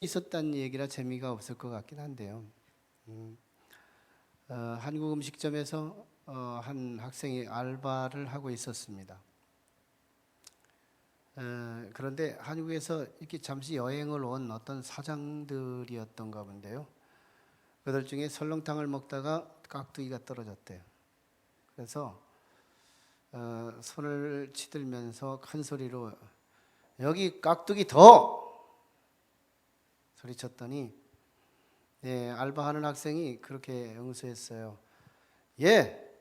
있었다는 얘기라 재미가 없을 것 같긴 한데요. 한국 음식점에서 한 학생이 알바를 하고 있었습니다. 그런데 한국에서 이렇게 잠시 여행을 온 어떤 사장들이었던가 본데요. 그들 중에 설렁탕을 먹다가 깍두기가 떨어졌대요. 그래서 손을 치들면서 큰 소리로 여기 깍두기 더! 소리쳤더니 알바하는 학생이 그렇게 응수했어요. 예,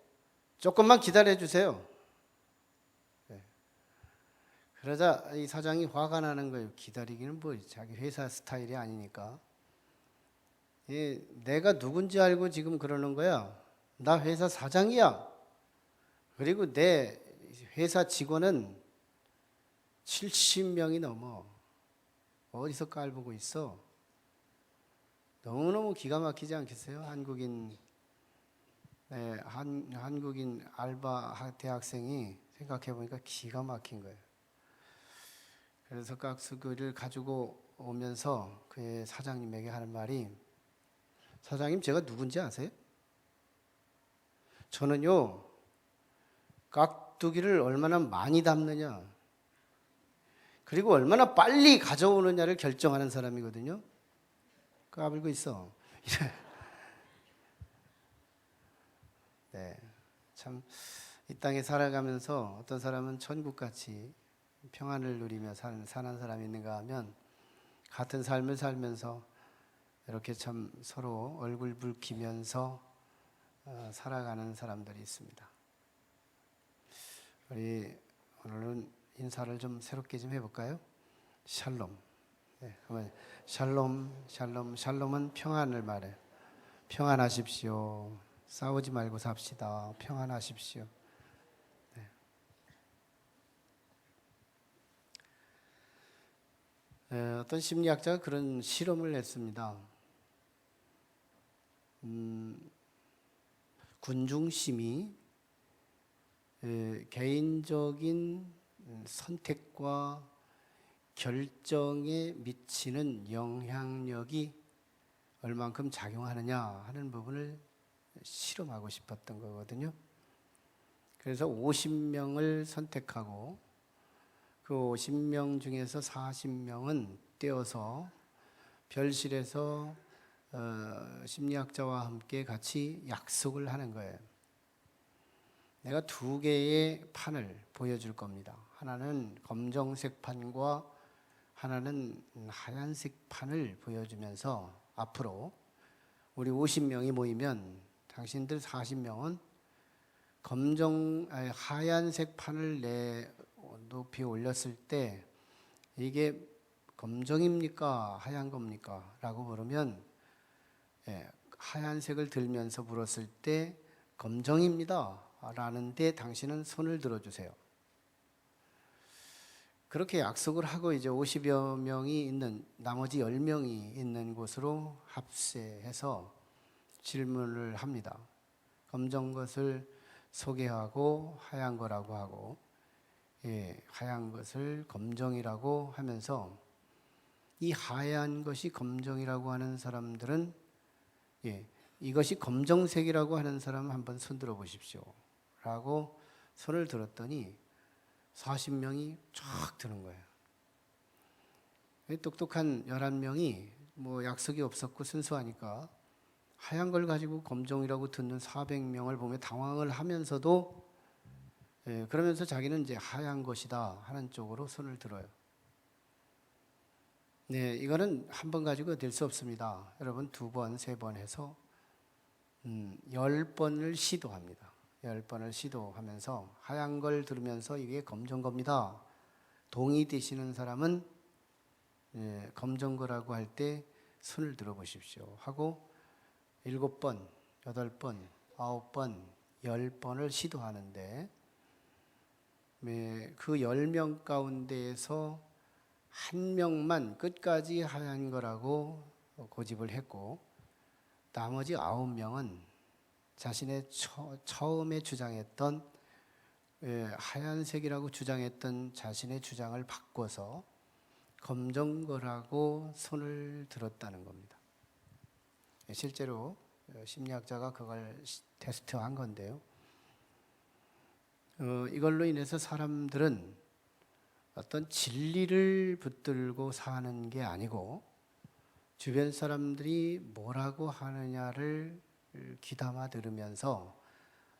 조금만 기다려 주세요. 그러자 이 사장이 화가 나는 거예요. 기다리기는 뭐 자기 회사 스타일이 아니니까. 내가 누군지 알고 지금 그러는 거야. 나 회사 사장이야. 그리고 내 회사 직원은 70명이 넘어. 어디서 깔보고 있어? 너무너무 기가 막히지 않겠어요? 한국인 알바 대학생이 생각해 보니까 기가 막힌 거예요. 그래서 깍두기를 가지고 오면서 그의 사장님에게 하는 말이, 사장님 제가 누군지 아세요? 저는요 깍두기를 얼마나 많이 담느냐 그리고 얼마나 빨리 가져오느냐를 결정하는 사람이거든요. 까불고 있어. 네, 참 이 땅에 살아가면서 어떤 사람은 천국같이 평안을 누리며 사는 사람이 있는가 하면 같은 삶을 살면서 이렇게 참 서로 얼굴 붉히면서 살아가는 사람들이 있습니다. 우리 오늘은 인사를 좀 새롭게 좀 해볼까요? 샬롬. 네, 샬롬은 평안을 말해요. 평안하십시오. 싸우지 말고 삽시다. 평안하십시오. 어떤 심리학자가 그런 실험을 했습니다. 군중심이 개인적인 선택과 결정에 미치는 영향력이 얼만큼 작용하느냐 하는 부분을 실험하고 싶었던 거거든요. 그래서 50명을 선택하고 그 50명 중에서 40명은 떼어서 별실에서 심리학자와 함께 같이 약속을 하는 거예요. 내가 두 개의 판을 보여줄 겁니다. 하나는 검정색 판과 하나는 하얀색 판을 보여주면서 앞으로 우리 50명이 모이면 당신들 40명은 하얀색 판을 높이 올렸을 때 이게 검정입니까? 하얀 겁니까? 라고 물으면 하얀색을 들면서 물었을 때 검정입니다. 라는데 당신은 손을 들어주세요. 그렇게 약속을 하고 이제 50여 명이 있는 나머지 10명이 있는 곳으로 합세해서 질문을 합니다. 검정 것을 소개하고 하얀 거라고 하고 하얀 것을 검정이라고 하면서 이 하얀 것이 검정이라고 하는 사람들은 이것이 검정색이라고 하는 사람 한번 손 들어 보십시오. 라고 손을 들었더니 40명이 쫙 드는 거예요. 똑똑한 11명이 뭐 약속이 없었고 순수하니까 하얀 걸 가지고 검정이라고 듣는 400명을 보며 당황을 하면서도 그러면서 자기는 이제 하얀 것이다 하는 쪽으로 손을 들어요. 네, 이거는 한 번 가지고 될 수 없습니다. 여러분 2번, 3번 해서 10번을 시도합니다. 10번을 시도하면서 하얀 걸 들으면서 이게 검정 겁니다. 동의되시는 사람은 검정 거라고 할 때 손을 들어 보십시오. 하고 7번, 8번, 9번, 10번을 시도하는데 그 10명 가운데에서 한 명만 끝까지 하얀 거라고 고집을 했고 나머지 9명은 자신의 처음에 주장했던 하얀색이라고 주장했던 자신의 주장을 바꿔서 검정거라고 손을 들었다는 겁니다. 실제로 심리학자가 그걸 테스트한 건데요. 이걸로 인해서 사람들은 어떤 진리를 붙들고 사는 게 아니고 주변 사람들이 뭐라고 하느냐를 귀담아 들으면서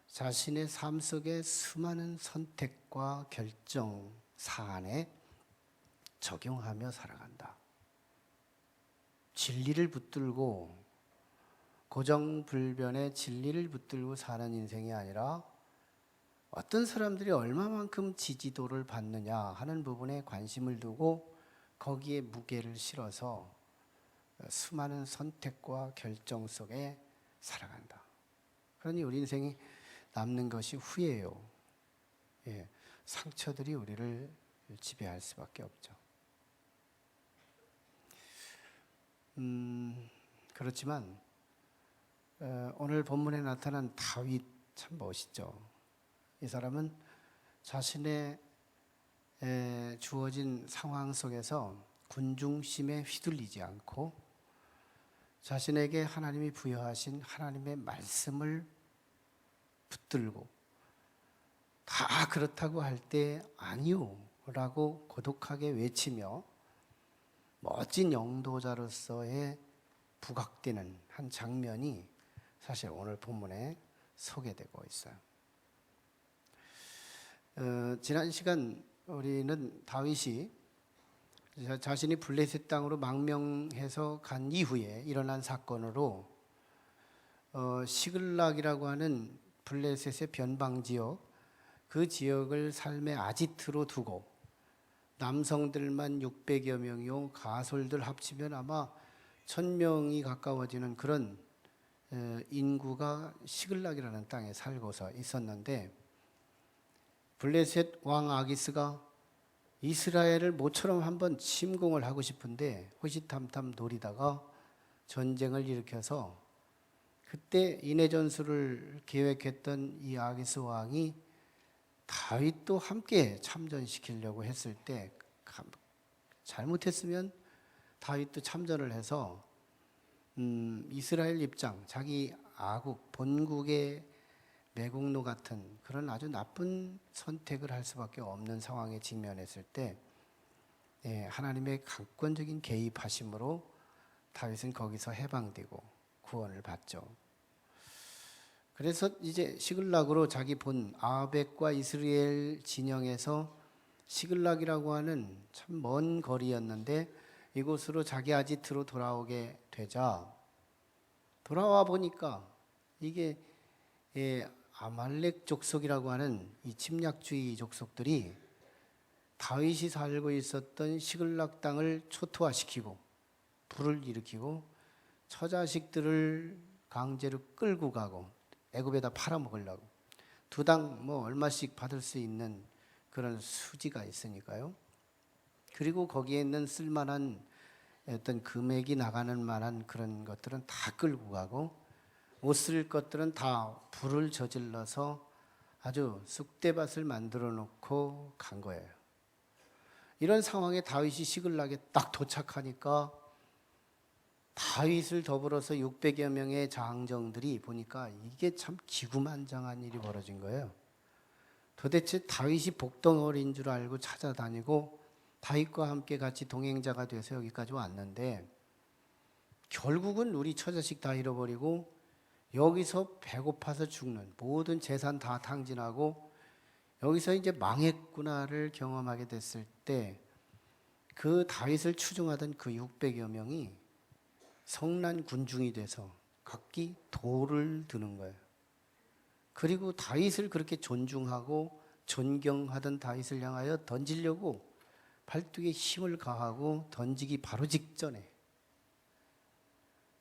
자신의 삶 속의 수많은 선택과 결정 사안에 적용하며 살아간다. 진리를 붙들고 고정불변의 진리를 붙들고 사는 인생이 아니라 어떤 사람들이 얼마만큼 지지도를 받느냐 하는 부분에 관심을 두고 거기에 무게를 실어서 수많은 선택과 결정 속에 살아간다. 그러니 우리 인생이 남는 것이 후회예요. 상처들이 우리를 지배할 수밖에 없죠. 그렇지만 오늘 본문에 나타난 다윗 참 멋있죠. 이 사람은 자신의 주어진 상황 속에서 군중심에 휘둘리지 않고 자신에게 하나님이 부여하신 하나님의 말씀을 붙들고 다 그렇다고 할 때 아니요 라고 고독하게 외치며 멋진 영도자로서의 부각되는 한 장면이 사실 오늘 본문에 소개되고 있어요. 지난 시간 우리는 다윗이 자신이 블레셋 땅으로 망명해서 간 이후에 일어난 사건으로 시글락이라고 하는 블레셋의 변방 지역, 그 지역을 삶의 아지트로 두고 남성들만 600여 명이요 가솔들 합치면 아마 1000명이 가까워지는 그런 인구가 시글락이라는 땅에 살고서 있었는데 블레셋 왕 아기스가 이스라엘을 모처럼 한번 침공을 하고 싶은데 호시탐탐 노리다가 전쟁을 일으켜서 그때 인해전술을 계획했던 이 아기스 왕이 다윗도 함께 참전시키려고 했을 때 잘못했으면 다윗도 참전을 해서 이스라엘 입장, 자기 아국, 본국의 매국노 같은 그런 아주 나쁜 선택을 할 수밖에 없는 상황에 직면했을 때 하나님의 강권적인 개입하심으로 다윗은 거기서 해방되고 구원을 받죠. 그래서 이제 시글락으로 자기 본 아벡과 이스라엘 진영에서 시글락이라고 하는 참 먼 거리였는데 이곳으로 자기 아지트로 돌아오게 되자 돌아와 보니까 이게 아말렉 족속이라고 하는 이 침략주의 족속들이 다윗이 살고 있었던 시글락 땅을 초토화시키고 불을 일으키고 처자식들을 강제로 끌고 가고 애굽에다 팔아먹으려고 두당 뭐 얼마씩 받을 수 있는 그런 수지가 있으니까요. 그리고 거기에 있는 쓸만한 어떤 금액이 나가는 만한 그런 것들은 다 끌고 가고 못 쓸 것들은 다 불을 저질러서 아주 쑥대밭을 만들어 놓고 간 거예요. 이런 상황에 다윗이 시글락에 딱 도착하니까 다윗을 더불어서 600여 명의 장정들이 보니까 이게 참 기구만장한 일이 벌어진 거예요. 도대체 다윗이 복덩어리인 줄 알고 찾아다니고 다윗과 함께 같이 동행자가 돼서 여기까지 왔는데 결국은 우리 처자식 다 잃어버리고 여기서 배고파서 죽는 모든 재산 다 탕진하고 여기서 이제 망했구나를 경험하게 됐을 때 그 다윗을 추종하던 그 600여 명이 성난 군중이 돼서 각기 돌을 드는 거예요. 그리고 다윗을 그렇게 존중하고 존경하던 다윗을 향하여 던지려고 팔뚝에 힘을 가하고 던지기 바로 직전에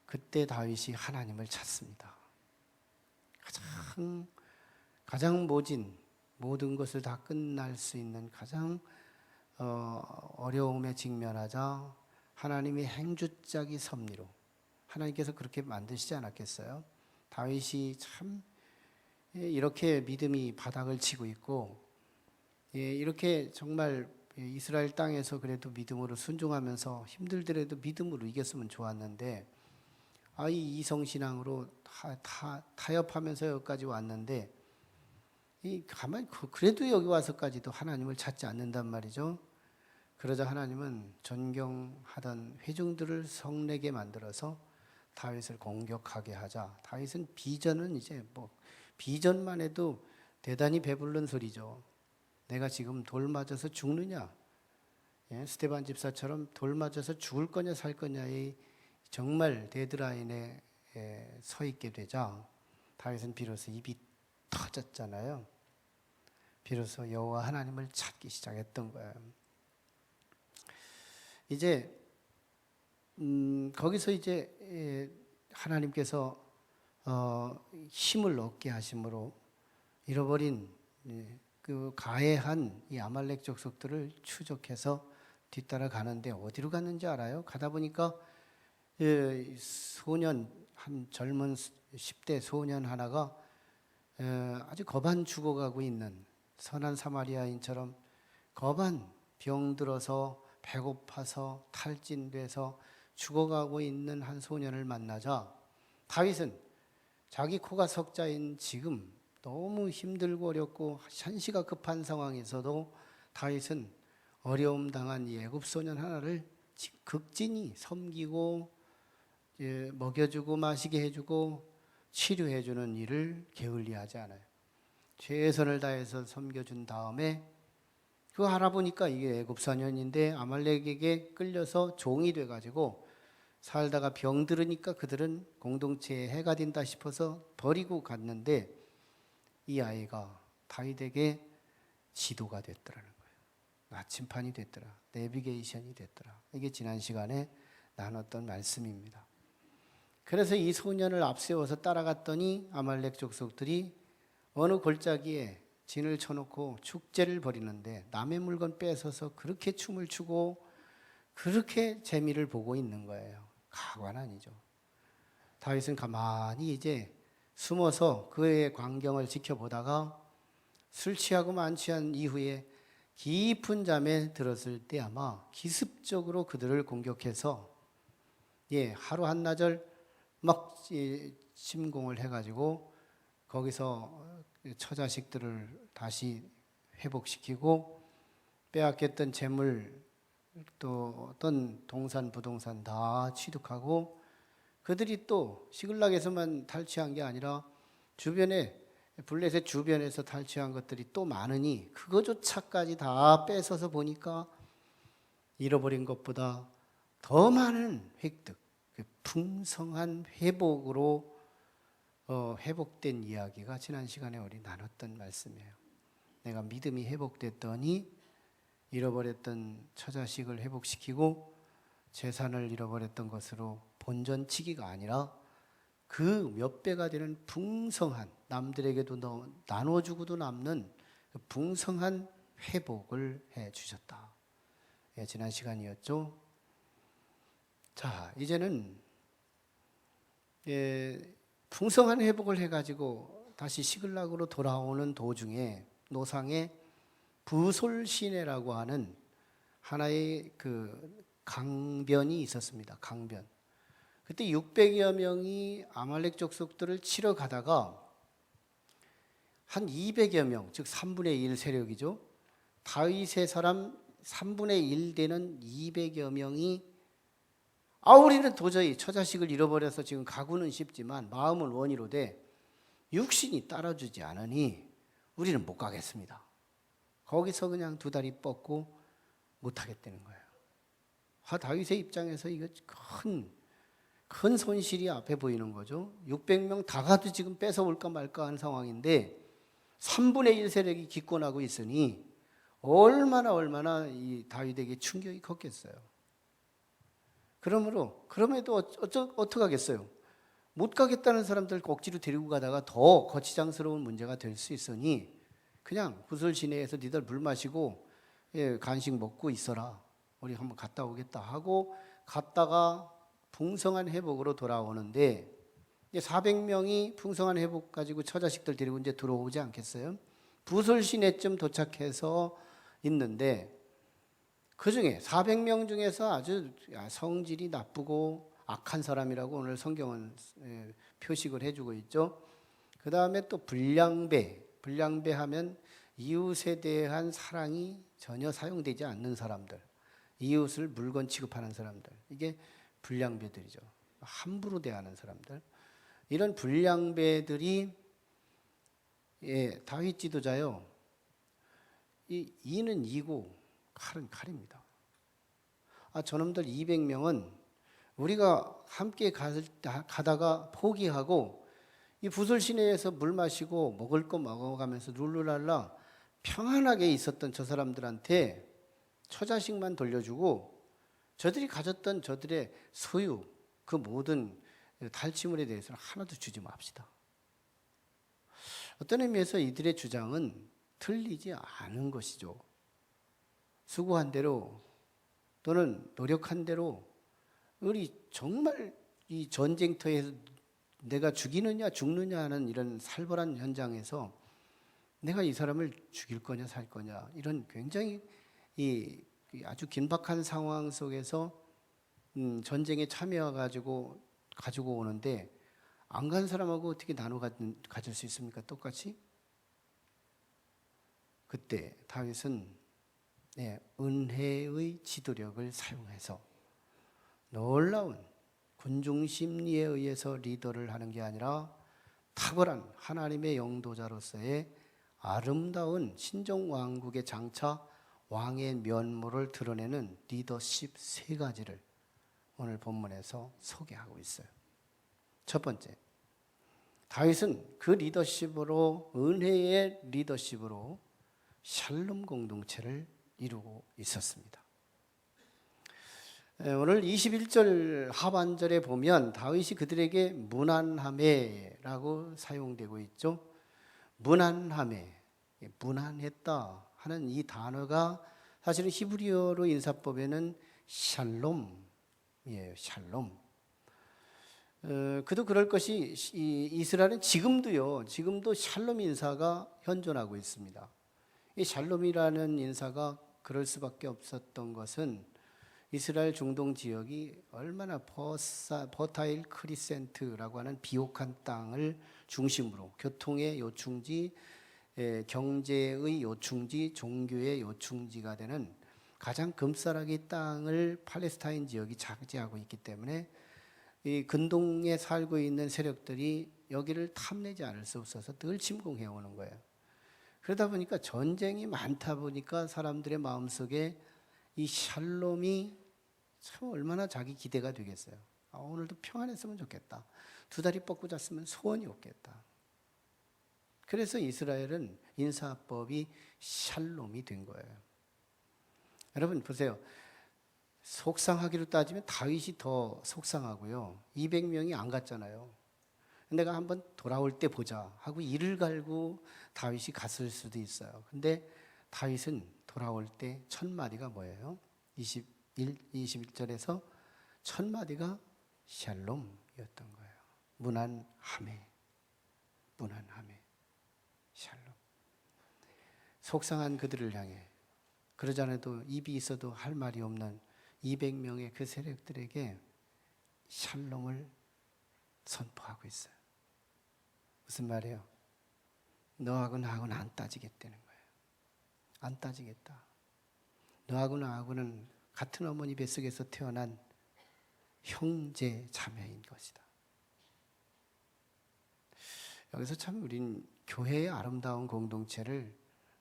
그때 다윗이 하나님을 찾습니다. 가장 모진 모든 것을 다 끝날 수 있는 가장 어려움에 직면하자 하나님의 행주짜기 섭리로 하나님께서 그렇게 만드시지 않았겠어요? 다윗이 참 이렇게 믿음이 바닥을 치고 있고 이렇게 정말 이스라엘 땅에서 그래도 믿음으로 순종하면서 힘들더라도 믿음으로 이겼으면 좋았는데 이 이성신앙으로 타협하면서 여기까지 왔는데 가만히 그래도 여기 와서까지도 하나님을 찾지 않는단 말이죠. 그러자 하나님은 존경하던 회중들을 성내게 만들어서 다윗을 공격하게 하자. 다윗은 비전은 이제 비전만 해도 대단히 배부른 소리죠. 내가 지금 돌 맞아서 죽느냐? 스데반 집사처럼 돌 맞아서 죽을 거냐 살 거냐의 정말 데드라인에 서 있게 되자 다윗은 비로소 입이 터졌잖아요. 비로소 여호와 하나님을 찾기 시작했던 거예요. 이제 거기서 이제 하나님께서 힘을 얻게 하심으로 잃어버린 그 가해한 이 아말렉 족속들을 추적해서 뒤따라 가는데 어디로 갔는지 알아요? 가다 보니까 소년 한 젊은 10대 소년 하나가 아주 겁안 죽어가고 있는 선한 사마리아인처럼 겁안 병들어서 배고파서 탈진돼서 죽어가고 있는 한 소년을 만나자 다윗은 자기 코가 석자인 지금 너무 힘들고 어렵고 현시가 급한 상황에서도 다윗은 어려움 당한 이 애굽 소년 하나를 극진히 섬기고 먹여주고 마시게 해주고 치료해주는 일을 게을리하지 않아요. 최선을 다해서 섬겨준 다음에 그거 알아보니까 이게 애굽 소년인데 아말렉에게 끌려서 종이 돼가지고 살다가 병들으니까 그들은 공동체에 해가 된다 싶어서 버리고 갔는데 이 아이가 다윗에게 지도가 됐더라는 거예요. 나침판이 됐더라. 내비게이션이 됐더라. 이게 지난 시간에 나눴던 말씀입니다. 그래서 이 소년을 앞세워서 따라갔더니 아말렉 족속들이 어느 골짜기에 진을 쳐놓고 축제를 벌이는데 남의 물건 뺏어서 그렇게 춤을 추고 그렇게 재미를 보고 있는 거예요. 가관 아니죠. 다윗은 가만히 이제 숨어서 그의 광경을 지켜보다가 술 취하고 만취한 이후에 깊은 잠에 들었을 때 아마 기습적으로 그들을 공격해서 하루 한나절 막 침공을 해가지고 거기서 처자식들을 다시 회복시키고 빼앗겼던 재물 또 어떤 동산 부동산 다 취득하고 그들이 또 시글락에서만 탈취한 게 아니라 주변에 블레셋 주변에서 탈취한 것들이 또 많으니 그거조차까지 다 뺏어서 보니까 잃어버린 것보다 더 많은 획득, 풍성한 회복으로 회복된 이야기가 지난 시간에 우리 나눴던 말씀이에요. 내가 믿음이 회복됐더니 잃어버렸던 처자식을 회복시키고 재산을 잃어버렸던 것으로 본전치기가 아니라 그 몇 배가 되는 풍성한 남들에게도 나눠주고도 남는 그 풍성한 회복을 해 주셨다. 지난 시간이었죠. 자, 이제는 풍성한 회복을 해가지고 다시 시글락으로 돌아오는 도중에 노상에 부솔시내라고 하는 하나의 그 강변이 있었습니다. 강변. 그때 600여 명이 아말렉 족속들을 치러 가다가 한 200여 명, 즉 3분의 1 세력이죠. 다윗의 사람 3분의 1 되는 200여 명이 우리는 도저히 처자식을 잃어버려서 지금 가고는 싶지만 마음은 원이로 돼 육신이 따라주지 않으니 우리는 못 가겠습니다. 거기서 그냥 두 다리 뻗고 못 하겠다는 거예요. 다윗의 입장에서 이거 큰 손실이 앞에 보이는 거죠. 600명 다 가도 지금 뺏어올까 말까 하는 상황인데 3분의 1 세력이 기권하고 있으니 얼마나 이 다윗에게 충격이 컸겠어요. 그럼에도 어떻게 하겠어요? 못 가겠다는 사람들 억지로 데리고 가다가 더 거치장스러운 문제가 될 수 있으니 그냥 구설 시내에서 니들 물 마시고 간식 먹고 있어라. 우리 한번 갔다 오겠다 하고 갔다가 풍성한 회복으로 돌아오는데 400명이 풍성한 회복 가지고 처자식들 데리고 이제 들어오지 않겠어요? 부설 시내쯤 도착해서 있는데 그 중에 400명 중에서 아주 성질이 나쁘고 악한 사람이라고 오늘 성경은 표식을 해주고 있죠. 그 다음에 또 불량배 하면 이웃에 대한 사랑이 전혀 사용되지 않는 사람들, 이웃을 물건 취급하는 사람들, 이게 불량배들이죠. 함부로 대하는 사람들. 이런 불량배들이 다윗 지도자요. 이는 이고 칼은 칼입니다. 저놈들 200명은 우리가 함께 가다가 포기하고 이 부설 시내에서 물 마시고 먹을 거 먹어가면서 룰루랄라 평안하게 있었던 저 사람들한테 처자식만 돌려주고 저들이 가졌던 저들의 소유, 그 모든 탈취물에 대해서는 하나도 주지 맙시다. 어떤 의미에서 이들의 주장은 틀리지 않은 것이죠. 수고한 대로 또는 노력한 대로 우리 정말 이 전쟁터에서 내가 죽이느냐 죽느냐 하는 이런 살벌한 현장에서 내가 이 사람을 죽일 거냐 살 거냐 이런 굉장히 이 아주 긴박한 상황 속에서 전쟁에 참여해 가지고 오는데 안 간 사람하고 어떻게 나눠 가질 수 있습니까? 똑같이? 그때 다윗은 은혜의 지도력을 사용해서 놀라운 군중 심리에 의해서 리더를 하는 게 아니라 탁월한 하나님의 영도자로서의 아름다운 신정 왕국의 장차 왕의 면모를 드러내는 리더십 3가지를 오늘 본문에서 소개하고 있어요. 첫 번째, 다윗은 그 리더십으로, 은혜의 리더십으로 샬롬 공동체를 이루고 있었습니다. 오늘 21절 하반절에 보면 다윗이 그들에게 무난하매라고 사용되고 있죠. 무난하매, 무난했다 하는 이 단어가 사실은 히브리어로 인사법에는 샬롬이에요. 샬롬. 그도 그럴 것이 이스라엘은 지금도 샬롬 인사가 현존하고 있습니다. 이 샬롬이라는 인사가 그럴 수밖에 없었던 것은 이스라엘 중동 지역이 얼마나 버타일 크리센트라고 하는 비옥한 땅을 중심으로 교통의 요충지, 경제의 요충지, 종교의 요충지가 되는 가장 금싸라기 땅을 팔레스타인 지역이 차지하고 있기 때문에 이 근동에 살고 있는 세력들이 여기를 탐내지 않을 수 없어서 늘 침공해 오는 거예요. 그러다 보니까 전쟁이 많다 보니까 사람들의 마음속에 이 샬롬이 참 얼마나 자기 기대가 되겠어요. 오늘도 평안했으면 좋겠다. 2다리 뻗고 잤으면 소원이 없겠다. 그래서 이스라엘은 인사법이 샬롬이 된 거예요. 여러분 보세요. 속상하기로 따지면 다윗이 더 속상하고요. 200명이 안 갔잖아요. 내가 한번 돌아올 때 보자 하고 이를 갈고 다윗이 갔을 수도 있어요. 근데 다윗은 돌아올 때 1000마디가 뭐예요? 21절에서 1000마디가 샬롬이었던 거예요. 무난하매, 샬롬. 속상한 그들을 향해 그러지 않아도 입이 있어도 할 말이 없는 200명의 그 세력들에게 샬롬을 선포하고 있어요. 무슨 말이에요? 너하고 나하고는 안 따지겠다는 거예요. 안 따지겠다. 너하고 나하고는 같은 어머니 뱃속에서 태어난 형제 자매인 것이다. 여기서 참 우린 교회의 아름다운 공동체를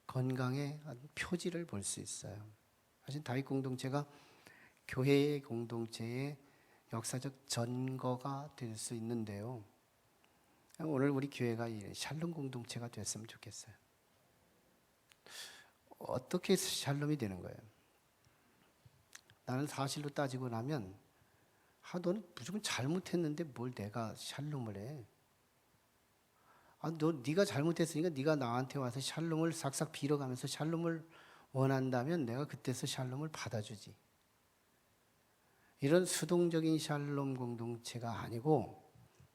건강의 표지를 볼 수 있어요. 사실 다윗 공동체가 교회의 공동체의 역사적 전거가 될 수 있는데요. 오늘 우리 교회가 샬롬 공동체가 됐으면 좋겠어요. 어떻게 샬롬이 되는 거예요? 나는 사실로 따지고 나면 너는 무조건 잘못했는데 뭘 내가 샬롬을 해? 네가 잘못했으니까 네가 나한테 와서 샬롬을 싹싹 빌어가면서 샬롬을 원한다면 내가 그때서 샬롬을 받아주지. 이런 수동적인 샬롬 공동체가 아니고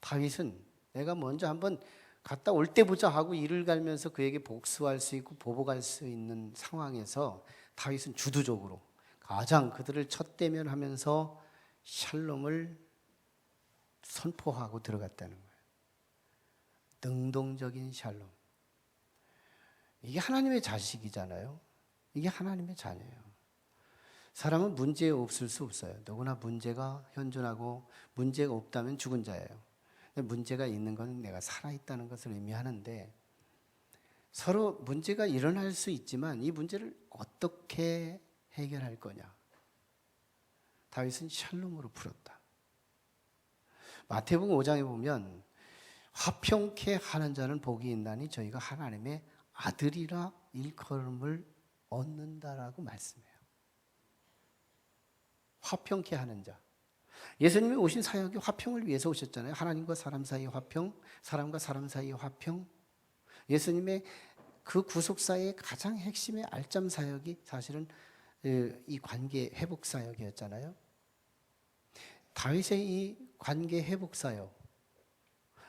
다윗은 내가 먼저 한번 갔다 올 때 보자 하고 이를 갈면서 그에게 복수할 수 있고 보복할 수 있는 상황에서 다윗은 주도적으로 가장 그들을 첫대면하면서 샬롬을 선포하고 들어갔다는 거예요. 능동적인 샬롬. 이게 하나님의 자식이잖아요. 이게 하나님의 자녀예요. 사람은 문제 없을 수 없어요. 누구나 문제가 현존하고 문제가 없다면 죽은 자예요. 문제가 있는 건 내가 살아있다는 것을 의미하는데 서로 문제가 일어날 수 있지만 이 문제를 어떻게 해결할 거냐. 다윗은 샬롬으로 풀었다. 마태복음 5장에 보면 화평케 하는 자는 복이 있나니 저희가 하나님의 아들이라 일컬음을 얻는다라고 말씀해요. 화평케 하는 자. 예수님이 오신 사역이 화평을 위해서 오셨잖아요. 하나님과 사람 사이의 화평, 사람과 사람 사이의 화평. 예수님의 그 구속사의 가장 핵심의 알점 사역이 사실은 이 관계 회복 사역이었잖아요. 다윗의 이 관계 회복 사역.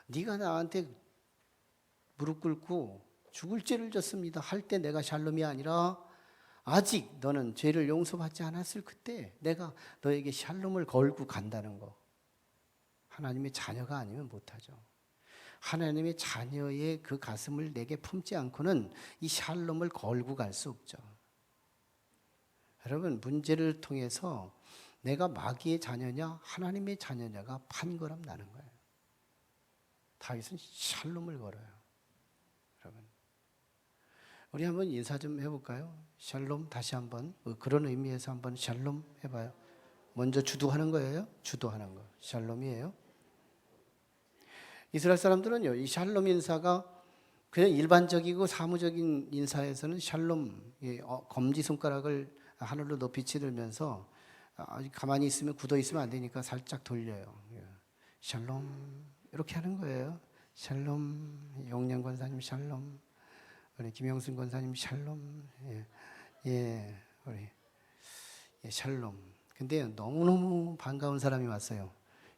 네가 나한테 무릎 꿇고 죽을 죄를 졌습니다 할 때 내가 샬롬이 아니라 아직 너는 죄를 용서받지 않았을 그때 내가 너에게 샬롬을 걸고 간다는 거. 하나님의 자녀가 아니면 못하죠. 하나님의 자녀의 그 가슴을 내게 품지 않고는 이 샬롬을 걸고 갈 수 없죠. 여러분, 문제를 통해서 내가 마귀의 자녀냐 하나님의 자녀냐가 판가름 나는 거예요. 다윗은 샬롬을 걸어요. 여러분, 우리 한번 인사 좀 해볼까요? 샬롬 다시 한번 그런 의미에서 한번 샬롬 해봐요. 먼저 주도하는 거예요. 주도하는 거 샬롬이에요. 이스라엘 사람들은요, 이 샬롬 인사가 그냥 일반적이고 사무적인 인사에서는 샬롬, 검지손가락을 하늘로 높이 치들면서 가만히 있으면 굳어 있으면 안 되니까 살짝 돌려요. 샬롬 이렇게 하는 거예요. 샬롬, 용량 권사님 샬롬, 우리 김영순 권사님 샬롬, 우리 샬롬. 근데 너무너무 반가운 사람이 왔어요.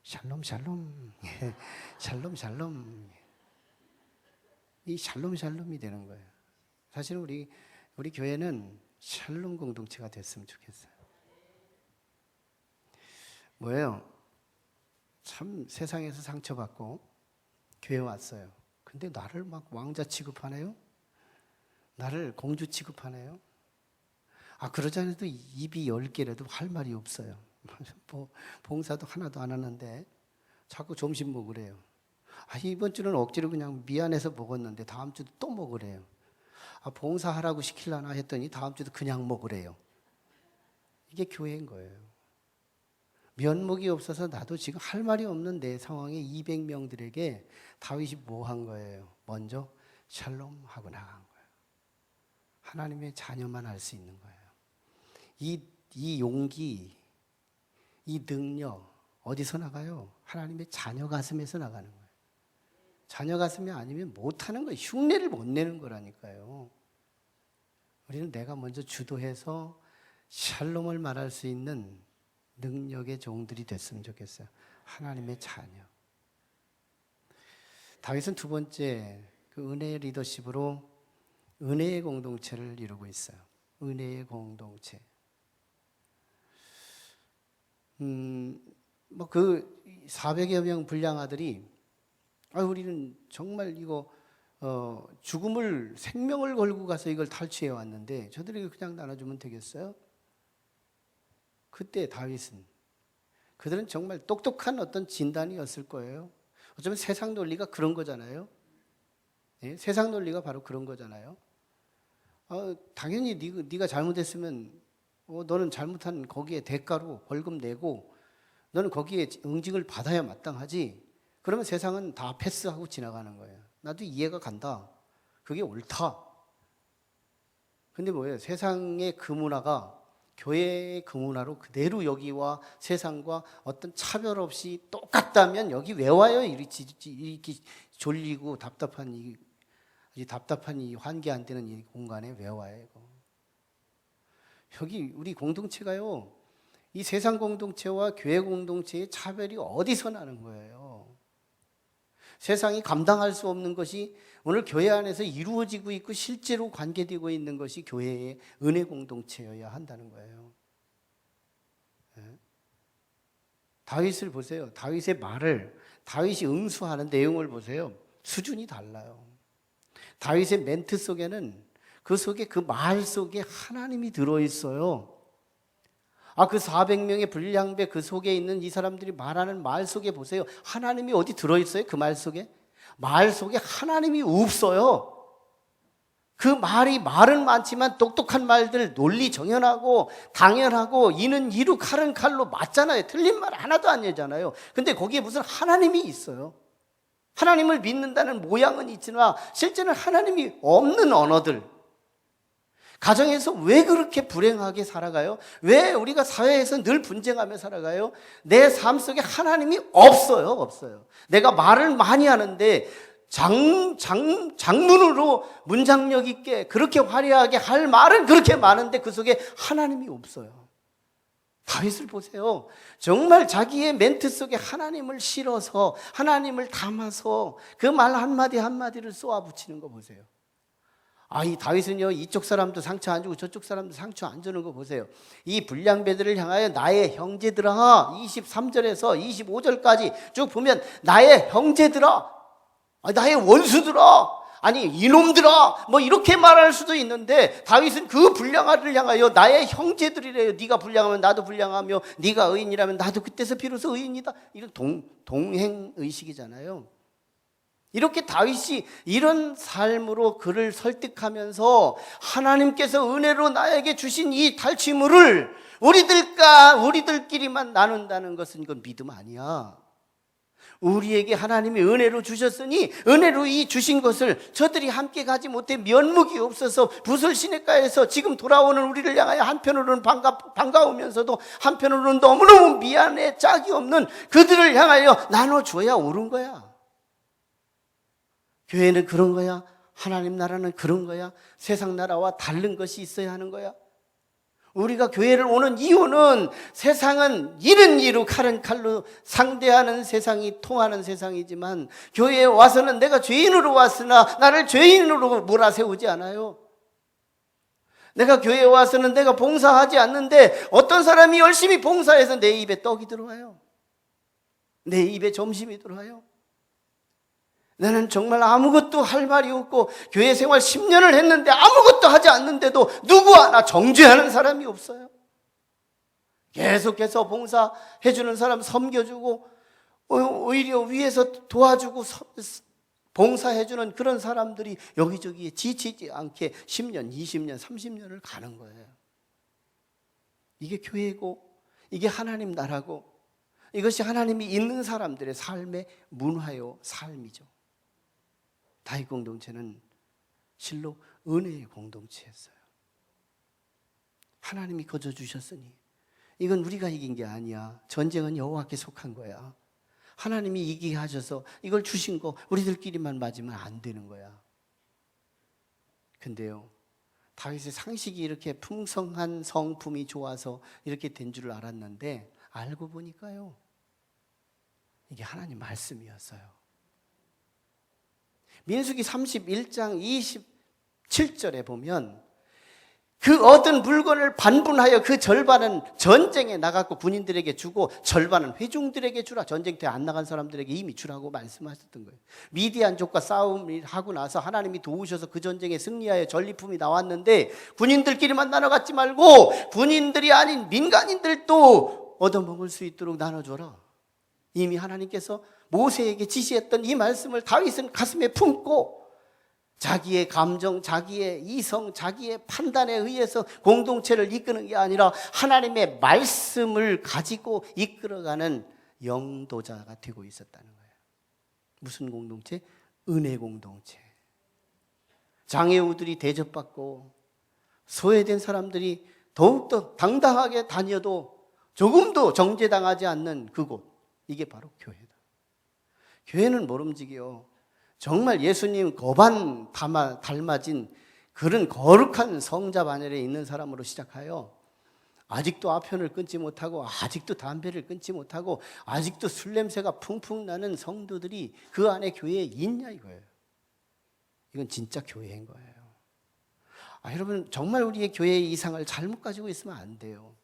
샬롬 샬롬, 샬롬 샬롬. 이 샬롬 샬롬이 되는 거예요. 사실 우리 교회는 샬롬 공동체가 됐으면 좋겠어요. 뭐예요? 참 세상에서 상처받고 교회 왔어요. 근데 나를 막 왕자 취급하네요. 나를 공주 취급하네요. 그러지 않아도 입이 10개라도 할 말이 없어요. 봉사도 하나도 안 하는데 자꾸 점심 먹으래요. 이번 주는 억지로 그냥 미안해서 먹었는데 다음 주도 또 먹으래요. 봉사하라고 시키려나 했더니 다음 주도 그냥 먹으래요. 이게 교회인 거예요. 면목이 없어서 나도 지금 할 말이 없는 내 상황에 200명들에게 다윗이 뭐 한 거예요? 먼저 샬롬 하고 나간 거예요. 하나님의 자녀만 할 수 있는 거예요. 이 용기, 이 능력 어디서 나가요? 하나님의 자녀 가슴에서 나가는 거예요. 자녀 가슴이 아니면 못하는 거예요. 흉내를 못 내는 거라니까요. 우리는 내가 먼저 주도해서 샬롬을 말할 수 있는 능력의 종들이 됐으면 좋겠어요. 하나님의 자녀. 다윗은 두 번째 그 은혜의 리더십으로 은혜의 공동체를 이루고 있어요. 은혜의 공동체. 그 400여 명 불량 아들이 우리는 정말 이거 죽음을 생명을 걸고 가서 이걸 탈취해 왔는데 저들에게 그냥 나눠주면 되겠어요? 그때 다윗은 그들은 정말 똑똑한 어떤 진단이었을 거예요. 어쩌면 세상 논리가 그런 거잖아요. 네? 세상 논리가 바로 그런 거잖아요. 당연히 네가 잘못했으면 너는 잘못한 거기에 대가로 벌금 내고 너는 거기에 응징을 받아야 마땅하지. 그러면 세상은 다 패스하고 지나가는 거예요. 나도 이해가 간다. 그게 옳다. 근데 뭐예요? 세상의 그 문화가 교회의 그 문화로 그대로 여기와 세상과 어떤 차별 없이 똑같다면 여기 왜 와요? 이렇게 졸리고 답답한 이 환기 안 되는 이 공간에 왜 와요? 이거. 여기 우리 공동체가요. 이 세상 공동체와 교회 공동체의 차별이 어디서 나는 거예요? 세상이 감당할 수 없는 것이 오늘 교회 안에서 이루어지고 있고 실제로 관계되고 있는 것이 교회의 은혜 공동체여야 한다는 거예요. 다윗을 보세요. 다윗의 말을, 다윗이 응수하는 내용을 보세요. 수준이 달라요. 다윗의 멘트 속에는 그 속에, 그 말 속에 하나님이 들어있어요. 그 400명의 불량배 그 속에 있는 이 사람들이 말하는 말 속에 보세요. 하나님이 어디 들어있어요? 그 말 속에? 말 속에 하나님이 없어요. 그 말은 많지만 똑똑한 말들, 논리 정연하고 당연하고 이는 이루 칼은 칼로 맞잖아요. 틀린 말 하나도 아니잖아요. 근데 거기에 무슨 하나님이 있어요. 하나님을 믿는다는 모양은 있지만 실제는 하나님이 없는 언어들. 가정에서 왜 그렇게 불행하게 살아가요? 왜 우리가 사회에서 늘 분쟁하며 살아가요? 내 삶 속에 하나님이 없어요. 내가 말을 많이 하는데 장문으로 문장력 있게 그렇게 화려하게 할 말은 그렇게 많은데 그 속에 하나님이 없어요. 다윗을 보세요. 정말 자기의 멘트 속에 하나님을 실어서 하나님을 담아서 그 말 한마디 한마디를 쏘아붙이는 거 보세요. 이 다윗은요, 이쪽 사람도 상처 안 주고 저쪽 사람도 상처 안 주는 거 보세요. 이 불량배들을 향하여 나의 형제들아, 23절에서 25절까지 쭉 보면 나의 형제들아, 나의 원수들아, 아니 이놈들아, 뭐 이렇게 말할 수도 있는데 다윗은 그 불량아를 향하여 나의 형제들이래요. 네가 불량하면 나도 불량하며 네가 의인이라면 나도 그때서 비로소 의인이다. 이런 동행의식이잖아요. 이렇게 다윗이 이런 삶으로 그를 설득하면서 하나님께서 은혜로 나에게 주신 이 탈취물을 우리들끼리만 나눈다는 것은 이건 믿음 아니야. 우리에게 하나님이 은혜로 주셨으니 은혜로 이 주신 것을 저들이 함께 가지 못해 면목이 없어서 부설시내가에서 지금 돌아오는 우리를 향하여 한편으로는 반가우면서도 한편으로는 너무너무 미안해 짝이 없는 그들을 향하여 나눠줘야 옳은 거야. 교회는 그런 거야. 하나님 나라는 그런 거야. 세상 나라와 다른 것이 있어야 하는 거야. 우리가 교회를 오는 이유는 세상은 이는 이루 칼은 칼로 상대하는 세상이 통하는 세상이지만 교회에 와서는 내가 죄인으로 왔으나 나를 죄인으로 몰아세우지 않아요. 내가 교회에 와서는 내가 봉사하지 않는데 어떤 사람이 열심히 봉사해서 내 입에 떡이 들어와요. 내 입에 점심이 들어와요. 나는 정말 아무것도 할 말이 없고 교회 생활 10년을 했는데 아무것도 하지 않는데도 누구 하나 정죄하는 사람이 없어요. 계속해서 봉사해주는 사람 섬겨주고 오히려 위에서 도와주고 봉사해주는 그런 사람들이 여기저기에 지치지 않게 10년, 20년, 30년을 가는 거예요. 이게 교회고 이게 하나님 나라고 이것이 하나님이 있는 사람들의 삶의 문화요 삶이죠. 다윗 공동체는 실로 은혜의 공동체였어요. 하나님이 거저 주셨으니 이건 우리가 이긴 게 아니야. 전쟁은 여호와께 속한 거야. 하나님이 이기게 하셔서 이걸 주신 거 우리들끼리만 맞으면 안 되는 거야. 근데요, 다윗의 상식이 이렇게 풍성한 성품이 좋아서 이렇게 된 줄 알았는데 알고 보니까요, 이게 하나님 말씀이었어요. 민수기 31장 27절에 보면 그 얻은 물건을 반분하여 그 절반은 전쟁에 나갔고 군인들에게 주고 절반은 회중들에게 주라. 전쟁터에 안 나간 사람들에게 이미 주라고 말씀하셨던 거예요. 미디안족과 싸움을 하고 나서 하나님이 도우셔서 그 전쟁에 승리하여 전리품이 나왔는데 군인들끼리만 나눠갖지 말고 군인들이 아닌 민간인들도 얻어먹을 수 있도록 나눠줘라. 이미 하나님께서 모세에게 지시했던 이 말씀을 다윗은 가슴에 품고 자기의 감정, 자기의 이성, 자기의 판단에 의해서 공동체를 이끄는 게 아니라 하나님의 말씀을 가지고 이끌어가는 영도자가 되고 있었다는 거예요. 무슨 공동체? 은혜 공동체. 장애우들이 대접받고 소외된 사람들이 더욱더 당당하게 다녀도 조금도 정죄당하지 않는 그곳, 이게 바로 교회다. 교회는 모름지기요, 정말 예수님 거반 닮아진 그런 거룩한 성자 반열에 있는 사람으로 시작하여 아직도 아편을 끊지 못하고 아직도 담배를 끊지 못하고 아직도 술 냄새가 풍풍 나는 성도들이 그 안에 교회에 있냐 이거예요. 이건 진짜 교회인 거예요. 여러분, 정말 우리의 교회의 이상을 잘못 가지고 있으면 안 돼요.